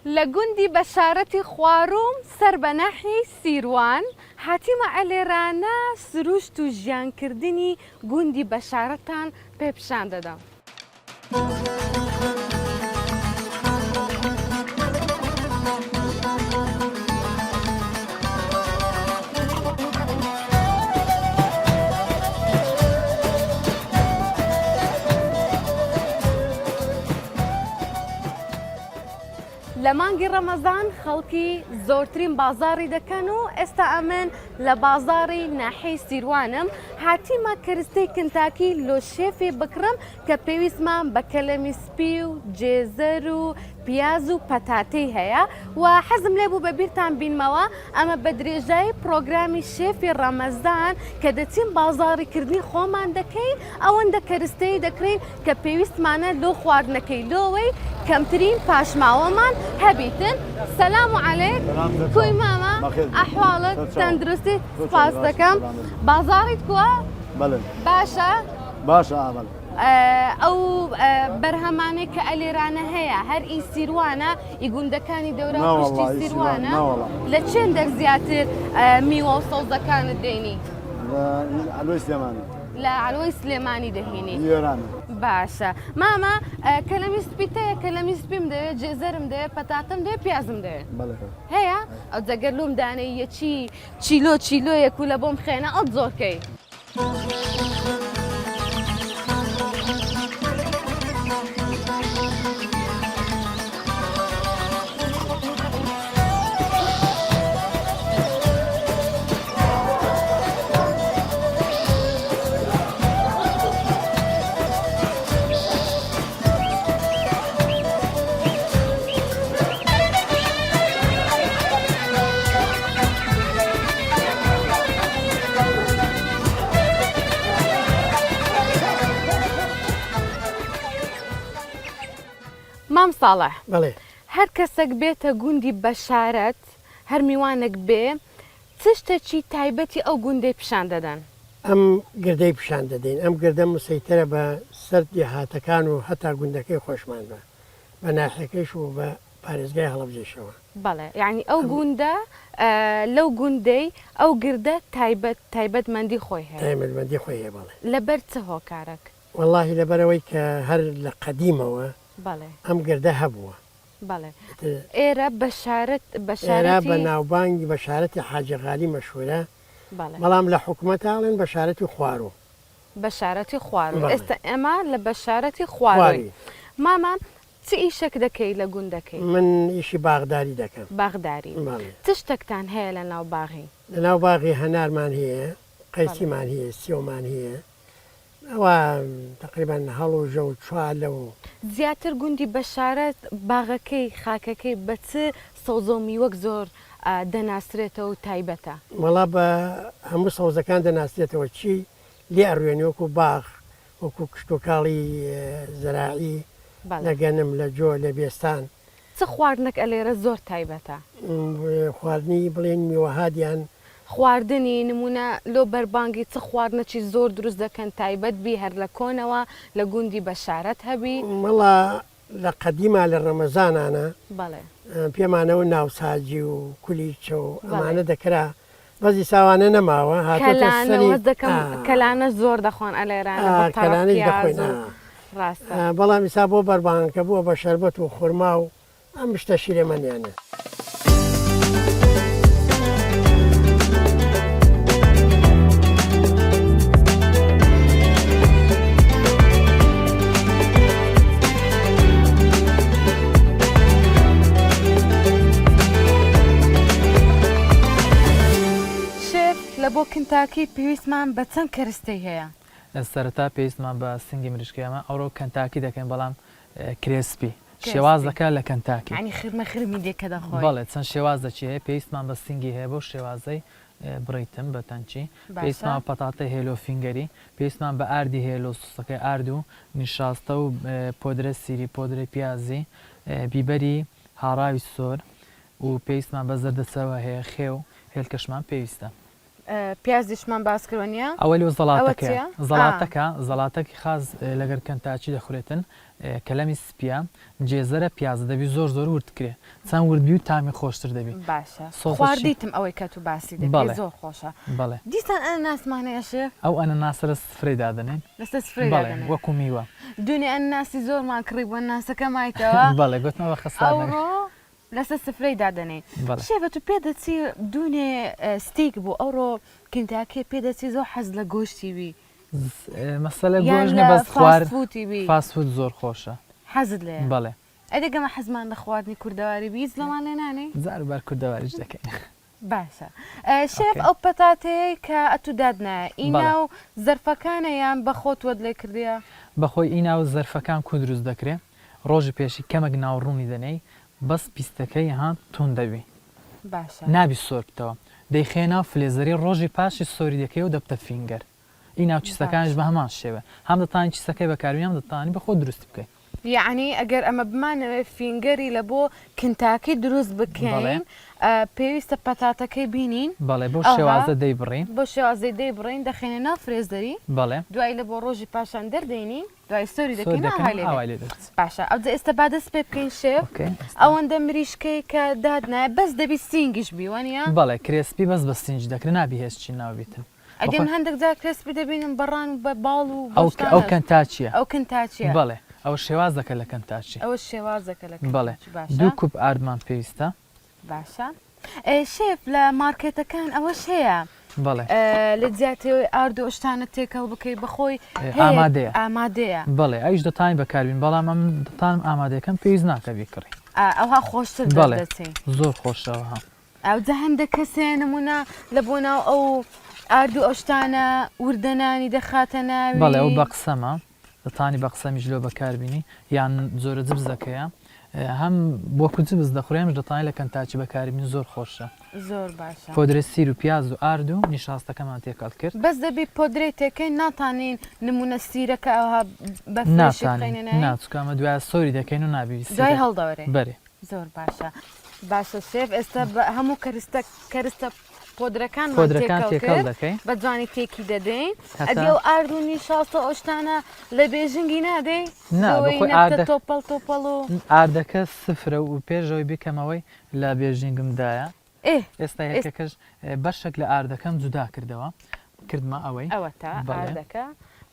لە گوندی بەشارەتی خواروم سەر بە ناحیەی سیروان هاتیمە ئەلێرانە سروشت و ژیانکردنی گوندی بەشارەتان پێ پیشان دەدەم. لە مانگی ڕەمەزان خەڵکی زۆرترین بازاڕی دەکەن و ئێستا ئەمن لە بازاڕی ناحەی سیروانم هاتیمە کەرستەی کنتاکی لۆ شێفێ بکڕم کە پێویستمان بە کەلەمی سپی و جێزەر و پیاز و پەتاتەی هەیە و حەزم لێ بوو بە بیرتان بینمەوە ئەمە بە درێژایی پرۆگرامی شێفی ڕەمەزان کە دەچین بازاڕیکردنی خۆمان دەکەین ئەوەندە کەرستەی دەکرین کە پێویستمانە لۆ خواردنەکەی لۆوەی کەمترین پاشماوەمان هەبیتن. سەلام عەلەیک کوی ماما ئەحواڵت تەندروستی سپاس دەکەم. بازاڕیت کووە؟ باشە؟ باشە ئاڵ. ئەو بەرهەمانەی کە ئەلێرانە هەیە هەر ئی سیروانە ئی گوندەکانی دەورە پشتی سیروانە لە چێن دەرزیاتر میوە و سەوزەکانت دێنی؟ علوی سلێمانی. لە علوی سلێمانی دەهێنی؟ ئێرانە. باشە. ماما کەلەمی سپیتەیە کەلەمی سپیم دەوێت جێزەرم دەوێت پەتاتم دەوێت پیازم دەوێت هەیە؟ ئەو جەگەر لۆم دانەی یەکی چیلۆ چیلۆیەک و لە بۆم خێنە ئەو زۆرکەی. مام ساڵح هەر کەسێک بێتە گوندی بەشارەت هەر میوانێک بێ چ شتێکی تایبەتی ئەو گوندەی پیشان دەدەن؟ ئەم گردەی پیشان دەدەین ئەم گردە مسەیترە بە سەر دێهاتەکان و هەتا گوندەکەی خۆشمان بە بە ناحەکەیش و بە پارێزگای هەڵەبجێشەوە. بەڵێ یعنی ئەو گوندە لەو گوندەی ئەو گردە تایبەتمەندی خۆی هەیە تایبەتمەندی خۆی هەیە. بەڵێ لەبەر چ هۆکارێک؟ وەڵاهی لەبەرەوەی کە هەر لە قەدیمەوە ئەم گردە هەبووە. بەڵێ ئێرە بەشارەت بە ناوبانگی بەشارەتی حاجی غالی مەشهورە بەڵام لە حکوومەتاڵێن بەشارەتی خوارۆ. بەشارەتی خوارۆ. ئێستا ئێمە لە بەشارەتی خوارۆی. ماما چ ئیشێک دەکەی لە گوندەکەی؟ من ئیشی باغداری دەکەم. باغداری. چ شتێکتان هەیە لە ناو باغی؟ لە ناو باغی هەنارمان هەیە، قەیسیمان هەیە، سیۆمان هەیە، ئەوە تقریبان هەڵ و ژە و چوالە و زیاتر گوندی بەشارەت باغەکەی خاکەکەی بە چ سەوزۆمی وەک زۆر دەناسرێتەوە و تایبەتە؟ وەڵا بە هەموو سەوزەکان دەناسرێتەوە چی لێ ئەڕوێنی وەکو باغ وەکو کشتتۆکاڵی زەراعی لە گەنم لە جۆ لە بێستان. چ خواردنێک ئەلێرە زۆر تایبەتە؟ خواردنی بڵێن میوەهادیان خواردنی نمونە لۆ بەربانگی چ خواردنەکی زۆر دروست دەکەن تایبەت بی هەر لە کۆنەوە لە گوندی بەشارەت هەبی؟ مەڵا لە قەدیما لە ڕەمەزانانە بەڵێ پێمانەوە ناوساجی و کولیچە و ئەمانە دەکرا بەزی ساوانە نەماوە دەکەم کەلانە زۆر دەخۆن ئەلێرانە کەلانەی دەخۆین ڕاستە. بەڵام ئیسا بۆ بەربانکە بووە بە شەربەت و خورما و ئەم شتەشی لێمەنیانە. لە بۆ کنتاکی پێویستمان بە چەند کەرستەی هەیە؟ لە سەرەتا پێویستمان بە سنگی مریشکەمە ئەوڕۆ کەنتاکی دەکەین بەڵام کرێسپی شێواز دەکات لە کەنتاکی ینی خرمە خرمی دێکە دەخۆی. بەڵێ چەند شێواز دەچی هەیە پێویستمان بە سنگی هەیە بۆ شێوازەی بڕیتم بە تەنچی پێویستمان پەتاتە هێلۆ فینگەری پێویستمان بە ئاردی هێلۆ سوسەکەی ئارد و نیشاستە و پۆدرە سیری پۆدرە پیازی بیبەری هاڕاوی سۆر و پێویستمان بە زەردەچەوە هەیە خێو هێلکەشمان پێویستە. پیازیشمان باس کردنیە ئەوە لێ زەڵاتەکە چییە؟ زەڵاتەکی خاز لەگەر کەنتاچی دەخورێتن کەلەمی سپیا جێزەرە پیاز دەبی زۆر وردکرێ چەند وردبی و تامی خۆشتر دەبی باشە سۆسەشی- خواردیتم ئەوەی کە تو باسی دەکەی بەڵێ. زۆر خۆشە بەڵێ دیسان ئەن ناسمانەیە شێف ئەو ئەنە ناسەرە سفرەی دادنێن لەسەر سفرەی بەڵێ دادەنێ. وەکو میوە دوێنێ ئەن ناسی زۆرمان کڕی بۆ ناسەکە مایتەوە بەڵێ گوتمەوە خەسانە ئەوڕۆ لەسەر سفرەی دادەنێ بەڵێ شێفە تو پێدەچی دوێنێ ستیک بوو ئەوڕۆ کنتاکێ پێدەچی زۆر حەز لە گۆشتی وی مەسەلە یان گۆژ لە نە بەس خوار فاستفوتی وی فاستفود زۆر خۆشە حەزت لێ بەڵێ ئەدەگەمە حەزمان لە خواردنی کوردەواری بیست لەمان لێ نانێ زاربار کوردەواریش دەکەین باشە شێف ئەو پەتاتەیە کە ئەتو دادنایە ئینا و زەرفەکانە یان بە خۆت وەد لێ کردیە بەخۆی ئینا و زەرفەکان کو دروست دەکرێت ڕۆژی پێشی کەمەک ناوڕوونی دەنەی بەس پیستەکەی هاان تون دەبی باشە نابی سۆر بتەوە دەیخێنا فلێزەری ڕۆژی پاشی سۆری دەکەی و دەبتە فینگەر ئی ناو چیستەکانش بە هەمان شێوە هەم دەتانی چیستەکەی بەکاروی هەم دەتانی بە خۆ دروست بکەیت یعنی ئەگەر ئەمە بمانەوێ فینگەری لە بۆ کنتاکی دروست بکەین پێویستە پەتاتەکەی بینین بەڵێ بۆ ئەها. شێوازە دەیبڕین بۆ شێوازەی دەی بڕین دەخێنە ناو فرێزدەری بەڵێ دوای لە بۆ ڕۆژی پاشان دەردەینی دوای سۆری سۆر دەکەین دەکەن ئاهای ئاوای لێ لێ دەچێت. باشە ئەو ئێستا بادەست پێ بکەین شێف ئۆکەی. ئەوەندە مریشکەی کە دادنایە بەس دەبی سینگیش بیوانە بەڵێ کرێسپی بەس بە سینج دەکرێت نابی هێزچی ناوبیتن ئەدەم هەندێک جار کرێسپی دەبینم بەڕان بە باڵ و ئەو کەنتاچیە ئەو کنتاچیە بەڵێ ئەوە شێواز دەکە لە کەنتاچی ئەوە شێوازەکە لە بەڵێ باشە دوو کوب ئاردمان پێویستە باشە شێف لە مارکێتەکان ئەوەش هەیە بەڵێ لە جیاتەوەی ئارد و شتانە تێکەڵ بکەی بەخۆی ئامادەیە ئامادەیە بەڵێ ئەوش دەتانی بەکاربین بەڵام ئەم دەتانم ئامادەکەم پێویست ناکە بیکڕی ئەوها خۆشتر بەڵێ دەچین زۆر خۆشەوە ئەوجە هەندە کەسێ نمونە لە بۆ ناو ئەو ئارد و ئەشتانە وردەنانی دەخاتە ناوی بەڵێ ئەو بە قسەمە دەتانی بە قسەمیش لۆ بەکاربینی یان زۆرە جبزەکەیە هەم بۆ کوجبز دەخورێمش دەتانی لە کەنتاچی بەکاربین زۆر خۆشە زۆر باشە پۆدرە سیر و پیاز و ئارد و نیشاستەکەمان تێکەڵ کرد بەس دەبی پۆدرەی تێکەین ناتانین نمونە سیرەکە ئەوها بەفرێشی ناتانی بخەینە ناچکەمە دوای سۆری دەکەین و نابی دوای هەڵدەوەرێ بەرێ زۆر باشە باشە شێف ئێستا هەموو کەرستە پۆدرەکان پۆدرەکان تێکەڵ دەکەین بە جوانی تێکی دەدەین هەتا- ئەدی و ئاردونی شاستە ئۆشتانە لە بێژنگی نادەی نا، لەوەی بەخۆی نەفتە ئاردە- تۆپەڵ تۆپەڵ و ئاردەکە سفرە و پێشەوەی بکەمەوەی لە بێژینگمدایە ئێستا یەکەکەش بەشێک لە ئاردەکەم جودا کردەوە کردمە ئەوەی ئەوە تا بەڵێ. ئاردەکە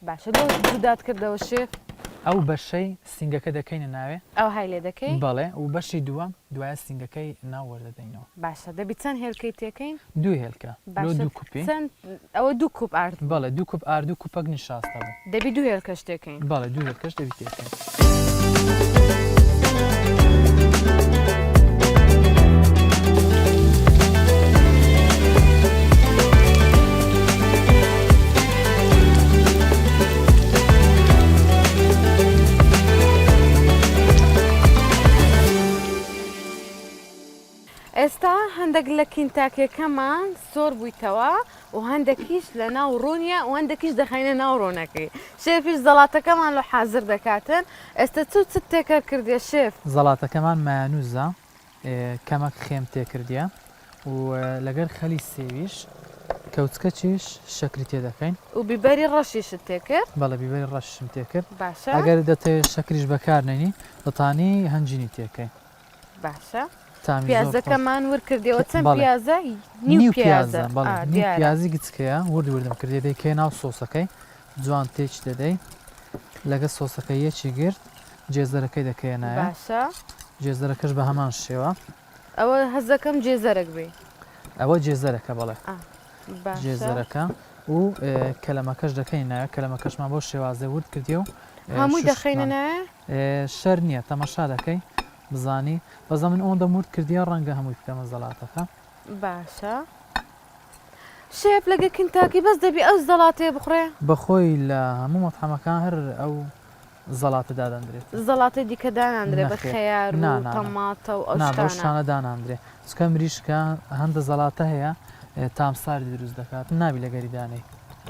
باشە لۆ جودات کردەوە شێف ئەو بەشەی سینگەکە دەکەینە ناوێ ئەو های لێ دەکەی بەڵێ و بەشی دووەم دوایە سینگەکەی ناوەردەدەینەوە باشە دەبی چەند هێلکەی تێکەین دوو هێلکە لۆ دوو کوپی ئەوە دوو کوپ ئارد بەڵێ دوو کوپ ئارد و کوپەک نیشاستە بوو دەبی دوو هێلکەش تێکەین بەڵێ دوو هێلکەش دەبی تێکەین ئێستا هەندێک لە کینتاکیەکەمان سۆر بوویتەوە و هەندێکیش لە ناو ڕوونیە و هەندێکیش دەخینە ناو ڕۆنەکەی شێفیش زەڵاتەکەمان لە حازر دەکاتن ئێستا چ تێکەر کردێ شێف زەڵاتەکەمان مایانوزە کەمەک خێم تێکردیە و لەگەر خەلی سێویش کەوچکە چیش شەکری تێدەکەین و بیبەری ڕەشیشت تێکرد بەڵێ بیبەری ڕەشم تێکرد باشە ئەگەر دەتەوێت شەکریش بەکارنێنی دەتانی هەنجینی تێکەین باشە تامی زۆر پیازەکەمان ور کردیەوە چەند بەڵێ. پیازە نیو پیازە بەڵێ نیو پیازی گچکەیە وردم کردێ دەیکەی ناو سۆسەکەی جوان تێچ دەدەی لەگە سۆسەکەی یەکی گرت جێزەرەکەی دەکەێنایە باشە جێزەرەکەش بە هەمان شێوە ئەوە هەزەکەم جێزەرەک بێ ئەوە جێزەرەکە بەڵێ باشە جێزەرەکە و کەلەمەکەش دەکەین نایە کەلەمەکەشمان بۆ شێوازە ورد کردی و هەمووی دەخینە نایە شەر نییە تەمەشا دەکەی بزانی بەزە من ئەوەندە مرد کردیە ڕەنگە هەمووی بکەمە زەڵاتەکە باشە شێف لەگە کنتاکی بەس دەبی ئەو زەڵاتێ بخڕێ بەخۆی لە هەموو مەتحەمەکان هەر ئەو زەڵاتە دادەندرێت زەڵاتی دیکە داناندرێ بە نەخێر. خەیار نا، و نا، نا. تەماتە و ئەو نا بەو شتانە شانە داناندرێ چکە مریشکە هەندە زەڵاتە هەیە تامساری دروست دەکات نابی لەگەری دانەی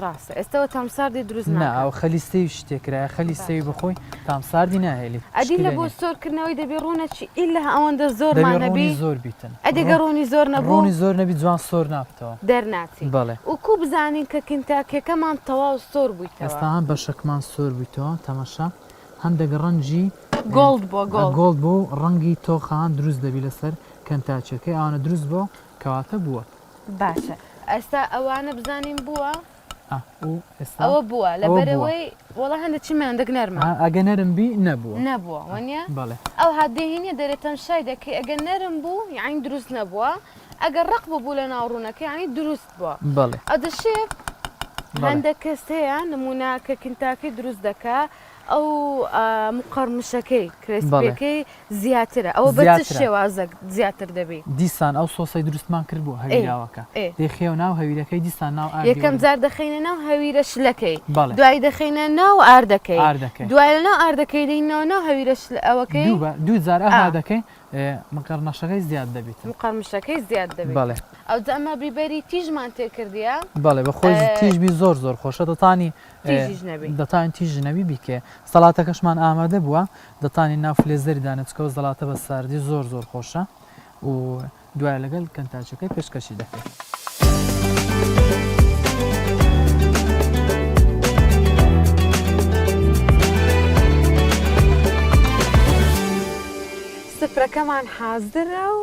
ڕاستە ئێستاەوە تامساردی دروست نا ناکە ئەو خەلی سێوی شتێکرایە خەلی سێوی بخۆی تامساردی ناهێلی ئەدی لە بۆ سۆرکردنەوەی دەبێ ڕوونەچی ئیلا ئەوەندە زۆرمانەبی زۆر بیتن ئەدەگە ڕۆنی زۆر نەبوو ڕۆنی زۆر نەبی جوان سۆر نابتەوە دەرناچی بەڵێ وکو بزانین کە کنتاکیەکەمان تەواو سۆر بوویتەوە ئێستا هەم بەشەکمان سۆر بوویتەوە تەماشا هەندێک ڕەنجی گۆڵد بۆ گۆڵ گۆڵد بۆ ڕەنگی تۆخان دروست دەبی لەسەر کەنتاچەکەی ئەوانە دروست بۆ کەواتە بووە باشە ئێستا ئەوانە بزانین بووە و ئێستا ئەوە بووە ئەوە لەبەرەوەی وەڵا هەندە چیمان دەگنەرمە ئەگە نەرمبی نەبووە نەبووە وەنیە بەڵێ ئەو هادێهینە دەرێتەن شای دەکەی ئەگە نەرم بوو یعنی دروست نەبووە ئەگەر ڕق بوو لە ناوڕوونەکە یعنی دروست بووە بەڵێ ئەدەشێت هەندێک کەس هەیە نمونە کە کنتاکی دروست دەکا ئەو مقەرمشەکەی کرسپەکەی زیاترە ئەوە بە شێوازە زیاتر دەبێت دیسان ئەو سۆسەی دروستمان کرد بوو هەویراوەکە دەخێ و ناو هەویرەکەی دیسان ناو یەکەم جار دەخینە ناو هەویرە شلەکەی بەڵێ دوای دەخینە ناو ئاردەکەی ئاردەکەی دوای لە ناو ئاردەکەی دەینەوە ناو هەویرە ئەوەکەی دوو جار ئەها دەکەی مقەرمەشەکەی زیاد دەبێت مقەرمشەکەی زیاد دەبێت بەڵێ ئەو ئەمە بیبەری تیژمان تێکردیە بەڵێ بە خۆی تیژبی زۆر زۆر خۆشە دەتانی دەتان تیژ نەبی بیکێ سەڵاتەکەشمان ئامادە بووە دەتانی ناو فلێزەری دانەچکەوە زەڵاتە بە ساردی زۆر زۆر خۆشە و دوای لەگەڵ کەنتاچەکەی پێشکەشی دەکەێت. سفرەکەمان حازرە و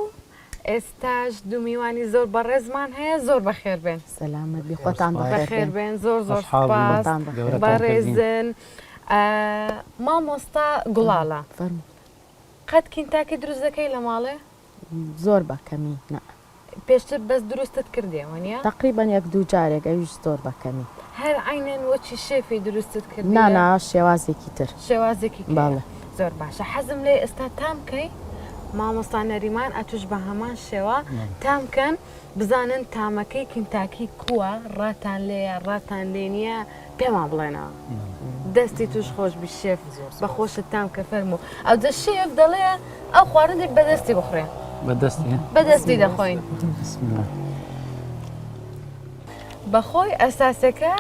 ئێستاش دوو میوانی زۆر بەڕێزمان هەیە زۆر بەخێر بێن سەلامت بی خۆتان بەخێر بێن زۆر زۆر سپاس بەڕێزن مامۆستا گوڵاڵە قەت کینتاکی دروست دەکەی لە ماڵێ زۆر بەکەمی پێشتر بەس دروستت کردێەوە نیە تقریبان یەک دوو جارێک ئەویش زۆر بەکەمی هەر عینەن وەچی شێفی دروستت کرد نانا شێوازێکی تر شێوازێکی باڵێ زۆر باشە حەزم لێ ئێستا تامکەی مامۆستا نەریمان ئەتوش بە هەمان شێوە تامکەن بزانن تامەکەی کنتاکی کووە ڕاتان لێە ڕاتان لێ نییە پێمان بڵێنەوە دەستی توش خۆش بی شێف بەخۆشت تام کە فەرموو ئەو دە شێف دەڵێ ئەو خواردنێک بەدەستی بخورێن بەدەستی دەخۆین بەخۆی ئەساسەکە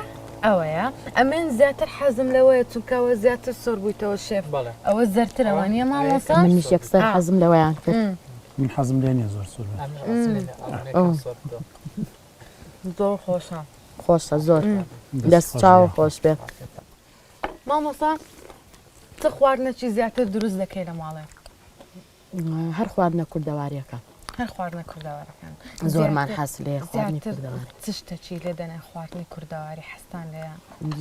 ئەوەیە ئەمێن زیاتر حەزم لەوەیە چونکەوە زیاتر سۆر بوویتەوە شێف ئەوە زەرترەوە نیە مامۆستا منیش یەکسەر حەزم لەوەیان کرد من حەزم لێ نیە زۆر سۆر زۆر خۆشە خۆشە زۆر دەست چاوە خۆش بێت مامۆستا چ خواردنەکی زیاتر دروست دەکەی لە ماڵێ هەر خواردنە کوردەواریەکە هەر خواردنە کوردەوارەکان زۆرمان حەز لێ خواردنی کوردەواری چ شتێکی لێ دەنێ خواردنی کوردەواری حەستان لێیە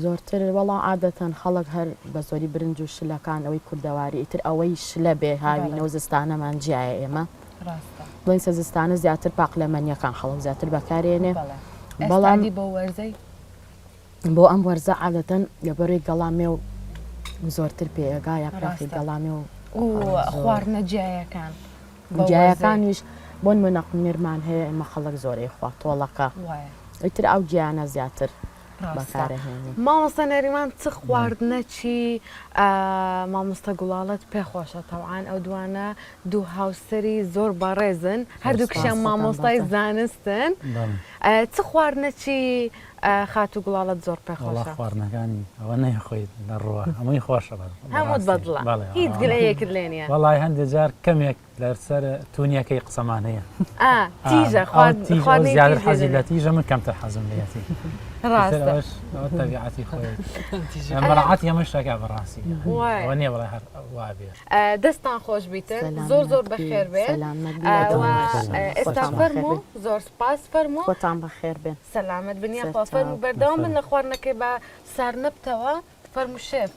زۆرتر وەڵام عادەتەن خەڵک هەر بە زۆری برنج و شلەکان ئەوەی کوردەواری ئیتر ئەوەی شلە بێ هاوینەوە زستانەمان جیایە ئێمە بڵین سەزستانە زیاتر پاقلەمەنیەکان خەڵک زیاتر بەکارێنێ بەڵام بۆ وەرزەی بۆ ئەم وەرزە عادەتەن لەبەرەوەی گەڵامێ و زۆرتر پێگا یا پراخی گەڵامێ و خواردنە جیایەکان جیایەکانیش بۆن منەقمیرمان هەیە ئێمە خەڵک زۆرەی خوا تۆڵەکە ئیتر ئەو گیانە زیاتر بەکارەهێنێ مامۆستا نەریمان چ خواردنەکی مامۆستا گوڵاڵت پێخۆشە تەوان ئەو دوانە دوو هاوسەری زۆر بەڕێزن هەردوو کشیان مامۆستای زانستن چ خواردنەکی خات و گوڵاڵت زۆر پێخۆشە خواردنەکانی ئەوە نەیخۆیت لە ڕوە هەمووی خۆشە هەمووت بەدڵە هیچ گلەیەکرد لێ نیە وەڵای هەندێک جار کەمێک لەسەر تونیەکەی قسەمان هەیە تیژە زیاتر حەزی لە تیژە من کەمتر حەزم لێتی تەبیعەتی خۆی مەراعەتی هەموو شتێکا بەڕاستی ئەوە نییە بڵێ هەر وابێ دەستان خۆش بیتن زۆر زۆر بەخێر بێن ئێستا فەرموو زۆر سپاس فەرموو خۆتان بەخێر بێن سەلامت بنیە خۆ فەرموو بەردەوام بن لە خواردنەکەی بە سار نەبتەوە فەرموو شێف